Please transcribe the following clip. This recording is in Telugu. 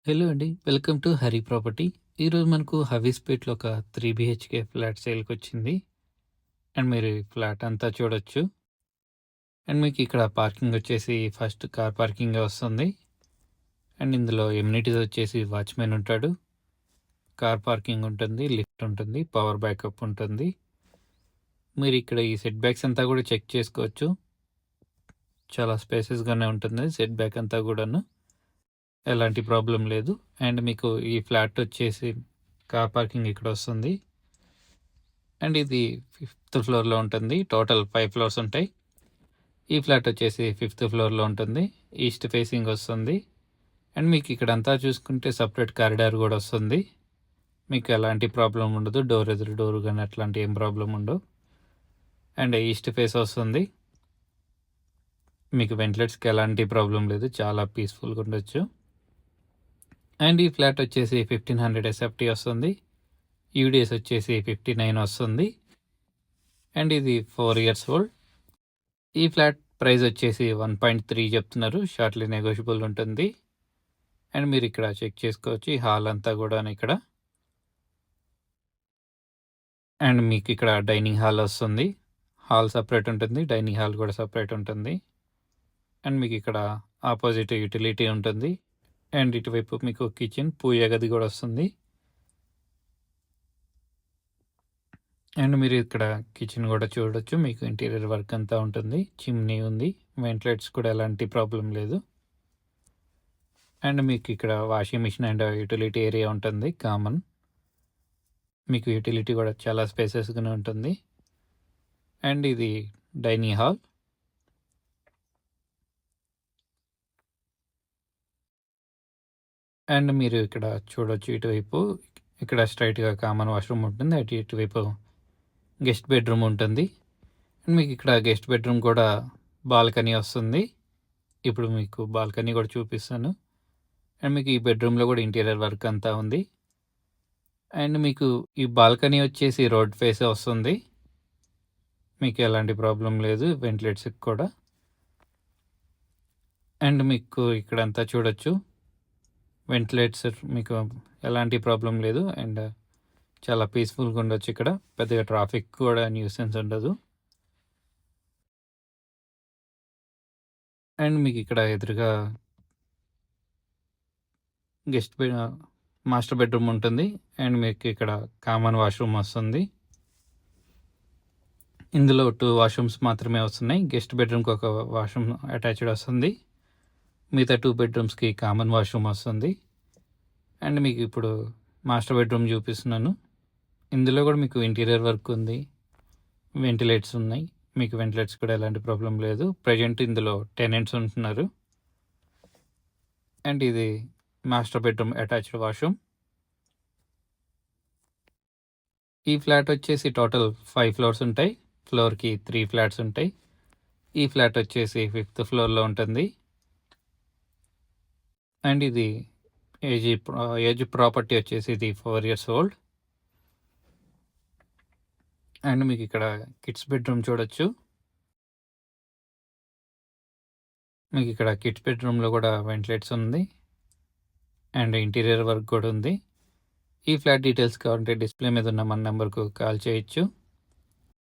హలో అండి. Welcome to Hari property. ఈరోజు మనకు హవీస్‌పేట్‌లో ఒక 3 బీహెచ్‌కే ఫ్లాట్ సేల్‌కొచ్చింది. అండ్ మీరు ఈ ఫ్లాట్ అంతా చూడొచ్చు. అండ్ మీకు ఇక్కడ పార్కింగ్ వచ్చేసి ఫస్ట్ కార్ పార్కింగే వస్తుంది. అండ్ ఇందులో ఎమ్యూనిటీస్ వచ్చేసి వాచ్‌మెన్ ఉంటాడు. కార్ పార్కింగ్ ఉంటుంది, లిఫ్ట్ ఉంటుంది, పవర్ బ్యాకప్ ఉంటుంది. మీరు ఇక్కడ ఈ సెట్ బ్యాక్స్ అంతా కూడా చెక్ చేసుకోవచ్చు. చాలా స్పేసెస్‌గానే ఉంటుంది సెట్ బ్యాక్ అంతా కూడాను. ఎలాంటి ప్రాబ్లమ్ లేదు. అండ్ మీకు ఈ ఫ్లాట్ వచ్చేసి కార్ పార్కింగ్ ఇక్కడ వస్తుంది. అండ్ ఇది ఫిఫ్త్ ఫ్లోర్‌లో ఉంటుంది. టోటల్ 5 ఫ్లోర్స్ ఉంటాయి. ఈ ఫ్లాట్ వచ్చేసి ఫిఫ్త్ ఫ్లోర్‌లో ఉంటుంది. ఈస్ట్ ఫేసింగ్ వస్తుంది. అండ్ మీకు ఇక్కడంతా చూసుకుంటే సెపరేట్ కారిడార్ కూడా వస్తుంది. మీకు ఎలాంటి ప్రాబ్లం ఉండదు. డోర్ ఎదురు డోర్ గానీ అట్లాంటి ఏం ప్రాబ్లం ఉండవు. అండ్ ఈస్ట్ ఫేస్ వస్తుంది. మీకు వెంటిలేటర్స్‌కి ఎలాంటి ప్రాబ్లం లేదు. చాలా పీస్‌ఫుల్‌గా ఉండొచ్చు. అండ్ ఈ ఫ్లాట్ వచ్చేసి 1500 ఎస్ఎఫ్టీ వస్తుంది. యూడిఎస్ వచ్చేసి 59 వస్తుంది. అండ్ ఇది 4 ఇయర్స్ ఓల్డ్. ఈ ఫ్లాట్ ప్రైస్ వచ్చేసి 1.3 చెప్తున్నారు. షార్ట్లీ నెగోషియబుల్ ఉంటుంది. అండ్ మీరు ఇక్కడ చెక్ చేసుకోవచ్చు. ఈ హాల్ అంతా కూడా ఇక్కడ. అండ్ మీకు ఇక్కడ డైనింగ్ హాల్ వస్తుంది. హాల్ సపరేట్ ఉంటుంది. డైనింగ్ హాల్ కూడా సపరేట్ ఉంటుంది. అండ్ మీకు ఇక్కడ ఆపోజిట్ యూటిలిటీ ఉంటుంది. అండ్ ఇటువైపు మీకు కిచెన్ పూజ గది కూడా వస్తుంది. అండ్ మీరు ఇక్కడ కిచెన్ కూడా చూడొచ్చు. మీకు ఇంటీరియర్ వర్క్ అంతా ఉంటుంది. చిమ్నీ ఉంది. వెంటిలేటర్స్ కూడా ఎలాంటి ప్రాబ్లం లేదు. అండ్ మీకు ఇక్కడ washing machine and utility area ఉంటుంది కామన్. మీకు యూటిలిటీ కూడా చాలా స్పేసెస్గానే ఉంటుంది. అండ్ ఇది డైనింగ్ హాల్. అండ్ మీరు ఇక్కడ చూడొచ్చు ఇటువైపు ఇక్కడ స్ట్రైట్గా కామన్ వాష్రూమ్ ఉంటుంది. ఇటువైపు గెస్ట్ బెడ్రూమ్ ఉంటుంది. అండ్ మీకు ఇక్కడ గెస్ట్ బెడ్రూమ్ కూడా బాల్కనీ వస్తుంది. ఇప్పుడు మీకు బాల్కనీ కూడా చూపిస్తాను. అండ్ మీకు ఈ బెడ్రూమ్లో కూడా ఇంటీరియర్ వర్క్ అంతా ఉంది. అండ్ మీకు ఈ బాల్కనీ వచ్చేసి రోడ్ ఫేస్ వస్తుంది. మీకు ఎలాంటి ప్రాబ్లం లేదు వెంటిలేటర్స్కి కూడా. అండ్ మీకు ఇక్కడంతా చూడొచ్చు. వెంటిలేటర్స్ మీకు ఎలాంటి ప్రాబ్లం లేదు. అండ్ చాలా పీస్ఫుల్గా ఉండొచ్చు ఇక్కడ. పెద్దగా ట్రాఫిక్ కూడా న్యూసెన్స్ ఉండదు. అండ్ మీకు ఇక్కడ ఎదురుగా గెస్ట్ బెడ్ మాస్టర్ బెడ్రూమ్ ఉంటుంది. అండ్ మీకు ఇక్కడ కామన్ వాష్రూమ్ వస్తుంది. ఇందులో 2 వాష్రూమ్స్ మాత్రమే వస్తున్నాయి. గెస్ట్ బెడ్రూమ్కి ఒక వాష్రూమ్ అటాచ్డ్ వస్తుంది. మిగతా 2 బెడ్రూమ్స్కి కామన్ వాష్రూమ్ వస్తుంది. అండ్ మీకు ఇప్పుడు మాస్టర్ బెడ్రూమ్ చూపిస్తున్నాను. ఇందులో కూడా మీకు ఇంటీరియర్ వర్క్ ఉంది. వెంటిలేటర్స్ ఉన్నాయి. మీకు వెంటిలేటర్స్ కూడా ఎలాంటి ప్రాబ్లం లేదు. ప్రజెంట్ ఇందులో టెనెంట్స్ ఉంటున్నారు. అండ్ ఇది మాస్టర్ బెడ్రూమ్ అటాచ్డ్ వాష్రూమ్. ఈ ఫ్లాట్ వచ్చేసి టోటల్ 5 ఫ్లోర్స్ ఉంటాయి. ఫ్లోర్కి 3 ఫ్లాట్స్ ఉంటాయి. ఈ ఫ్లాట్ వచ్చేసి ఫిఫ్త్ ఫ్లోర్లో ఉంటుంది. అండ్ ఇది ఏజ్ ప్రాపర్టీ వచ్చేసి ఇది 4 ఇయర్స్ ఓల్డ్. అండ్ మీకు ఇక్కడ కిడ్స్ బెడ్రూమ్ చూడొచ్చు. మీకు ఇక్కడ కిడ్స్ బెడ్రూమ్లో కూడా వెంటిలేటర్స్ ఉంది. అండ్ ఇంటీరియర్ వర్క్ కూడా ఉంది. ఈ ఫ్లాట్ డీటెయిల్స్ కావాలంటే డిస్ప్లే మీద ఉన్న మన నెంబర్కు కాల్ చేయొచ్చు.